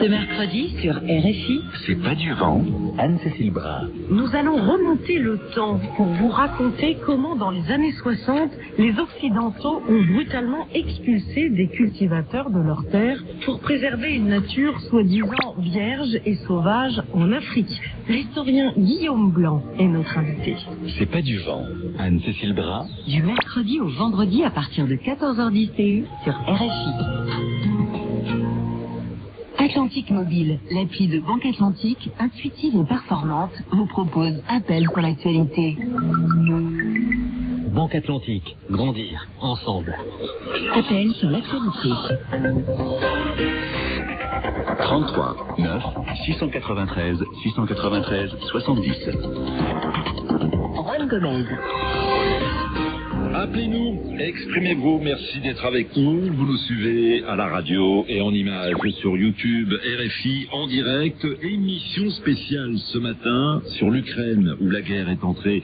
Ce mercredi sur RFI, C'est pas du vent, Anne-Cécile Bras. Nous allons remonter le temps pour vous raconter comment dans les années 60, les Occidentaux ont brutalement expulsé des cultivateurs de leurs terres pour préserver une nature soi-disant vierge et sauvage en Afrique. L'historien Guillaume Blanc est notre invité. C'est pas du vent, Anne-Cécile Bras. du mercredi au vendredi à partir de 14h10 TU sur RFI. Atlantique Mobile, l'appli de Banque Atlantique, intuitive et performante, vous propose Appel pour l'actualité. Banque Atlantique, grandir ensemble. Appel sur l'actualité. 33 9 693 693 70. Juan Gomez. Appelez-nous, exprimez-vous, merci d'être avec nous. Vous nous suivez à la radio et en images sur YouTube, RFI en direct. Émission spéciale ce matin sur l'Ukraine où la guerre est entrée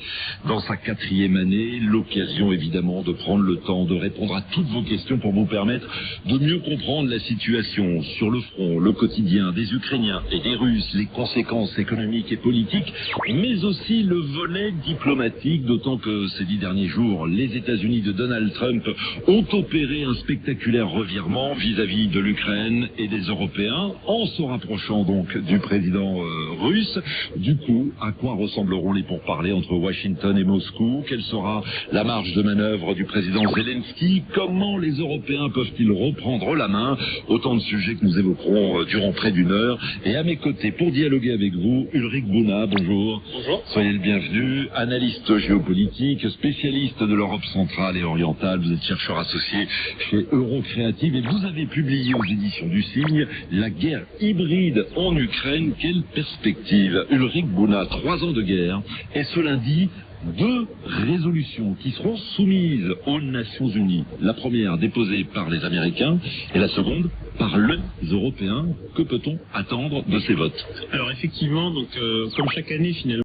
dans sa 4e année. L'occasion évidemment de prendre le temps de répondre à toutes vos questions pour vous permettre de mieux comprendre la situation sur le front, le quotidien des Ukrainiens et des Russes, les conséquences économiques et politiques, mais aussi le volet diplomatique, d'autant que ces 10 derniers jours, les États-Unis de Donald Trump ont opéré un spectaculaire revirement vis-à-vis de l'Ukraine et des Européens, en se rapprochant donc du président russe. Du coup, à quoi ressembleront les pourparlers entre Washington et Moscou? Quelle sera la marge de manœuvre du président Zelensky? Comment les Européens peuvent-ils reprendre la main? Autant de sujets que nous évoquerons durant près d'une heure. Et à mes côtés, pour dialoguer avec vous, Ulrich Bouna, bonjour. Bonjour. Soyez le bienvenu, analyste géopolitique, spécialiste de l'Europe centrale et orientale. Vous êtes chercheur associé chez Eurocréative et vous avez publié aux éditions du Cygne La guerre hybride en Ukraine. Quelle perspective? Ulrich Bouna, 3 ans de guerre et ce lundi, 2 résolutions qui seront soumises aux Nations Unies. La première déposée par les Américains et la seconde par les Européens. Que peut-on attendre de ces votes? Alors effectivement, donc comme chaque année finalement,